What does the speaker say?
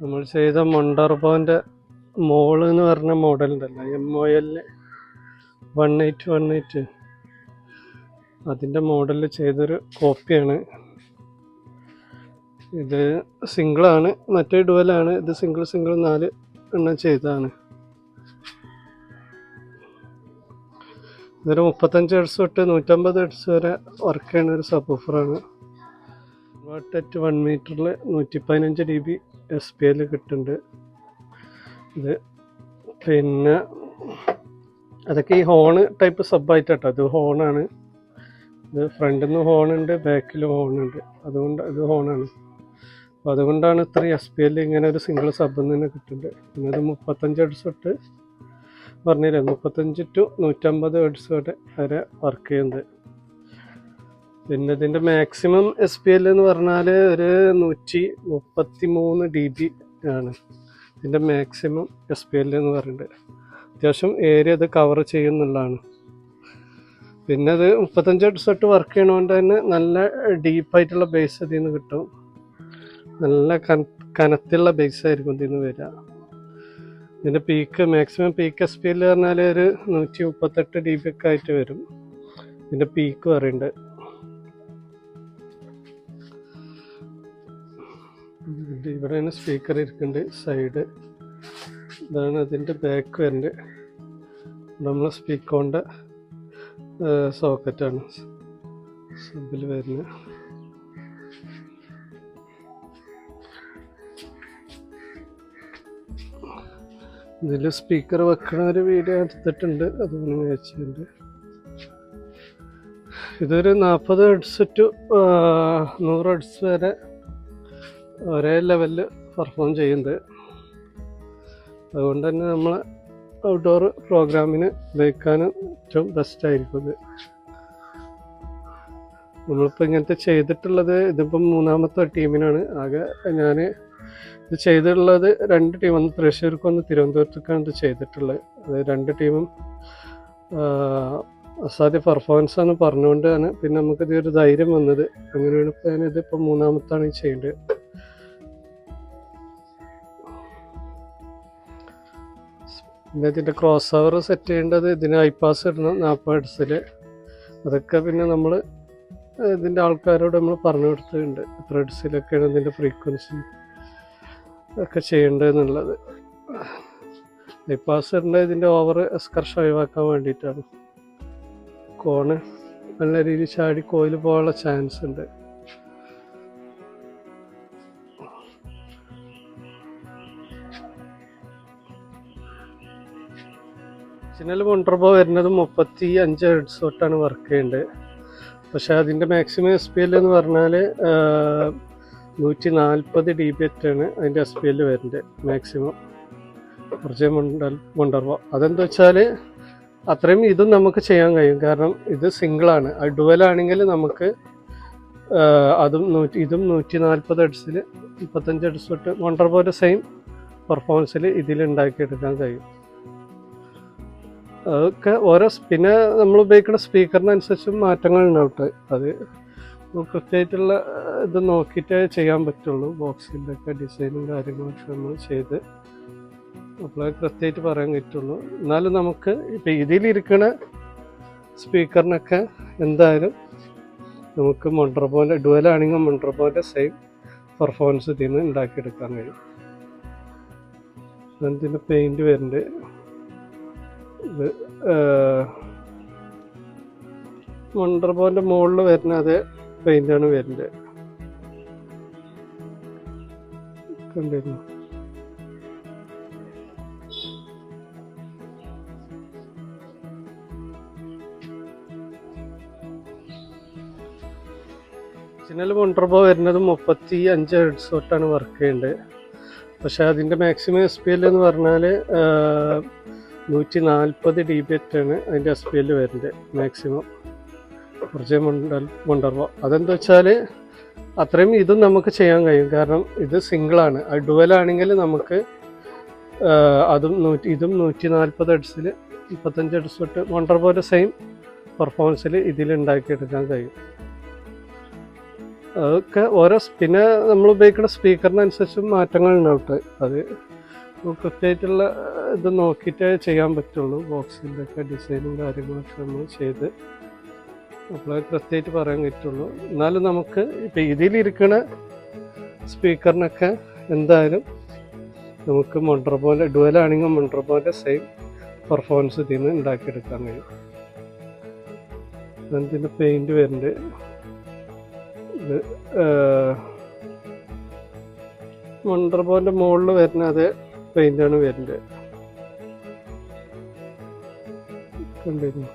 നമ്മൾ ചെയ്ത മൊണ്ടർബോൻ്റെ മോള് എന്ന് പറഞ്ഞ മോഡൽ ഉണ്ടല്ലോ, MOL 1818, അതിൻ്റെ മോഡലിൽ ചെയ്തൊരു കോപ്പിയാണ് ഇത്. സിംഗിളാണ്, മറ്റേ ഡുവലാണ്. ഇത് സിംഗിൾ 4 എണ്ണം ചെയ്തതാണ്. ഇതൊരു 35 ഹെർട്സ് തൊട്ട് 150 ഹെർട്സ് വരെ വർക്ക് ചെയ്യുന്ന ഒരു സബ്വൂഫറാണ്. വാട്ട് 1 മീറ്ററിൽ 115 dB SPL കിട്ടുന്നുണ്ട്. ഇത് പിന്നെ അതൊക്കെ ഈ ഹോണ് ടൈപ്പ് സബ്ബായിട്ടാട്ടോ. ഇത് ഹോണാണ്. ഇത് ഫ്രണ്ടിൽ നിന്ന് ഹോണുണ്ട്, ബാക്കിലും ഹോണുണ്ട്. അതുകൊണ്ട് ഇത് ഹോണാണ്. അപ്പോൾ അതുകൊണ്ടാണ് ഇത്രയും SPL ഇങ്ങനെ ഒരു സിംഗിൾ സബിൽ നിന്ന് തന്നെ കിട്ടുന്നുണ്ട്. പിന്നെ ഇത് 35 ഹെർട്സ് തൊട്ട് പറഞ്ഞില്ലേ, 35 to 150 ഹെർട്സ് വരെ വർക്ക് ചെയ്യുന്നത്. പിന്നെ ഇതിൻ്റെ മാക്സിമം SPL എന്ന് പറഞ്ഞാൽ ഒരു 133 dB ആണ് ഇതിൻ്റെ മാക്സിമം SPL എന്ന് പറയുന്നത്. അത്യാവശ്യം ഏരിയ ഇത് കവർ ചെയ്യുന്നുള്ളതാണ്. പിന്നെ അത് 35 ഹെർട്സ് തൊട്ട് വർക്ക് ചെയ്യണതുകൊണ്ട് തന്നെ നല്ല ഡീപ്പായിട്ടുള്ള ബേസ് ഇതിൽ നിന്ന് കിട്ടും. നല്ല കനത്തുള്ള ബേസ് ആയിരിക്കും ഇതിൽ നിന്ന് വരിക. ഇതിൻ്റെ മാക്സിമം പീക്ക് SPL പറഞ്ഞാൽ ഒരു 138 dB ഒക്കെ ആയിട്ട് വരും. ഇതിൻ്റെ പീക്ക് പറയുന്നുണ്ട്. ഇവിടെ തന്നെ സ്പീക്കർ ഇരിക്കുന്നുണ്ട് സൈഡ്. ഇതാണ് അതിൻ്റെ ബാക്ക് വരുന്നത്. നമ്മളെ സ്പീക്കറിൻ്റെ സോക്കറ്റാണ് സബിൽ വരുന്നത്. ഇതിൽ സ്പീക്കർ വെക്കണ ഒരു വീഡിയോ എടുത്തിട്ടുണ്ട്, അതുകൊണ്ട് വെച്ചിട്ടുണ്ട്. ഇതൊരു 40 ഹെർട്സ് ടു 100 ഹെർട്സ് വരെ ഒരേ ലെവലിൽ പെർഫോം ചെയ്യുന്നത്. അതുകൊണ്ട് തന്നെ നമ്മൾ ഔട്ട്ഡോർ പ്രോഗ്രാമിന് ഉപയോഗിക്കാനും ഏറ്റവും ബെസ്റ്റായിരിക്കും ഇത്. നമ്മളിപ്പോൾ ഇങ്ങനത്തെ ചെയ്തിട്ടുള്ളത് ഇതിപ്പം 3ാമത്തെ ടീമിനാണ്. ആകെ ഞാൻ ഇത് ചെയ്തിട്ടുള്ളത് 2 ടീം, ഒന്ന് തൃശ്ശൂർക്കൊന്ന് തിരുവനന്തപുരത്തേക്കാണ് ഇത് ചെയ്തിട്ടുള്ളത്. അത് 2 ടീമും അസാധ്യ പെർഫോമൻസാണ് പറഞ്ഞുകൊണ്ടാണ് പിന്നെ നമുക്കിത് ഒരു ധൈര്യം വന്നത്. അങ്ങനെയാണ് ഇപ്പോൾ ഞാനിതിപ്പോൾ 3ാമത്താണ് ഈ ചെയ്യേണ്ടത്. പിന്നെ ഇതിൻ്റെ ക്രോസ് ഓവർ സെറ്റ് ചെയ്യേണ്ടത്, ഇതിന് ഐപാസ് ഇടണം 40 ഹെർട്സിൽ. അതൊക്കെ പിന്നെ നമ്മൾ ഇതിൻ്റെ ആൾക്കാരോട് നമ്മൾ പറഞ്ഞു കൊടുത്തിട്ടുണ്ട് എത്ര ഹെർട്സിലൊക്കെയാണ് ഇതിൻ്റെ ഫ്രീക്വൻസി ഒക്കെ ചെയ്യേണ്ടതെന്നുള്ളത്. ഐപാസ് ഇടേണ്ടത് ഇതിൻ്റെ ഓവർ എസ്കർഷൻ ഒഴിവാക്കാൻ വേണ്ടിയിട്ടാണ്. കോണ് നല്ല രീതിയിൽ ചാടി കോയിൽ പോകാനുള്ള ചാൻസ് ഉണ്ട്. ഒറിജിനൽ മൊണ്ടർബോ വരുന്നത് 35 ഹെർട്സ് തൊട്ടാണ് വർക്ക് ചെയ്യേണ്ടത്. പക്ഷെ അതിൻ്റെ മാക്സിമം SPL എന്ന് പറഞ്ഞാൽ 140 dB ആണ് അതിൻ്റെ SPL വരുന്നത് മാക്സിമം ഒറിജിനൽ മൊണ്ടർബോ. അതെന്താ വെച്ചാൽ അത്രയും ഇതും നമുക്ക് ചെയ്യാൻ കഴിയും. കാരണം ഇത് സിംഗിളാണ്. അത് ഡുവലാണെങ്കിൽ നമുക്ക് ഇതും 140 ഹെർട്സിൽ 35 ഹെർട്സ് തൊട്ട് മൊണ്ടർബോൻ്റെ സെയിം പെർഫോമൻസിൽ ഇതിൽ ഉണ്ടാക്കിയെടുക്കാൻ കഴിയും. അതൊക്കെ പിന്നെ നമ്മൾ ഉപയോഗിക്കുന്ന സ്പീക്കറിനനുസരിച്ചും മാറ്റങ്ങളുണ്ടാവട്ടെ. അത് കൃത്യമായിട്ടുള്ള ഇത് നോക്കിയിട്ടേ ചെയ്യാൻ പറ്റുള്ളൂ. ബോക്സിൻ്റെ ഒക്കെ ഡിസൈനും കാര്യങ്ങളൊക്കെ നമ്മൾ ചെയ്ത് അപ്പോൾ കൃത്യമായിട്ട് പറയാൻ പറ്റുള്ളൂ. എന്നാലും നമുക്ക് ഇപ്പം ഇതിലിരിക്കുന്ന സ്പീക്കറിനൊക്കെ എന്തായാലും നമുക്ക് മൊണ്ടർബോൻ്റെ ഡുവലാണെങ്കിൽ മൊണ്ടർബോൻ്റെ സെയിം പെർഫോമൻസ് ഇതിൽ നിന്ന് ഉണ്ടാക്കിയെടുക്കാൻ കഴിയും. ഇതിൻ്റെ പെയിൻറ്റ് വരുന്നുണ്ട്. ഇത് മൊണ്ടർബോൻ്റെ മുകളിൽ വരുന്ന അതേ പെയിൻ്റാണ് വരുന്നത്. കണ്ടിരുന്നു. ഒറിജിനൽ മൊണ്ടർബോ വരുന്നത് 35 ഹെർട്സ് തൊട്ടാണ് വർക്ക് ചെയ്യേണ്ടത്. പക്ഷെ അതിൻ്റെ മാക്സിമം SPL എന്ന് പറഞ്ഞാൽ 140 dB ആണ് അതിൻ്റെ SPL വരുന്നത് മാക്സിമം ഒറിജിനൽ മൊണ്ടർബോ. അതെന്താ വെച്ചാൽ അത്രയും ഇതും നമുക്ക് ചെയ്യാൻ കഴിയും. കാരണം ഇത് സിംഗിളാണ്. അത് ഡുവലാണെങ്കിൽ നമുക്ക് ഇതും 140 ഹെർട്സിൽ 35 ഹെർട്സ് തൊട്ട് മൊണ്ടർബോൻ്റെ സെയിം പെർഫോമൻസിൽ ഇതിൽ ഉണ്ടാക്കിയെടുക്കാൻ കഴിയും. അതൊക്കെ പിന്നെ നമ്മൾ ഉപയോഗിക്കുന്ന സ്പീക്കറിനനുസരിച്ച് മാറ്റങ്ങൾ ഉണ്ടാവട്ടെ. അത് കൃത്യമായിട്ടുള്ള ഇത് നോക്കിയിട്ടേ ചെയ്യാൻ പറ്റുള്ളൂ. ബോക്സിൻ്റെ ഒക്കെ ഡിസൈനും കാര്യങ്ങളൊക്കെ നമ്മൾ ചെയ്ത് അപ്പോൾ കൃത്യമായിട്ട് പറയാൻ പറ്റുള്ളൂ. എന്നാലും നമുക്ക് ഇപ്പം ഇതിലിരിക്കുന്ന സ്പീക്കറിനൊക്കെ എന്തായാലും നമുക്ക് മൊണ്ടർബോൻ്റെ ഡുവലാണെങ്കിൽ മൊണ്ടർബോൻ്റെ സെയിം പെർഫോമൻസ് ഇതിൽ നിന്ന് ഉണ്ടാക്കിയെടുക്കാൻ കഴിയും. ഇതിൻ്റെ പെയിൻറ്റ് വരുന്നുണ്ട്. ഇത് മൊണ്ടർബോൻ്റെ മുകളിൽ വരുന്ന അതേ പെയിൻ്റാണ് വരുന്നത്. കണ്ടിരുന്നു.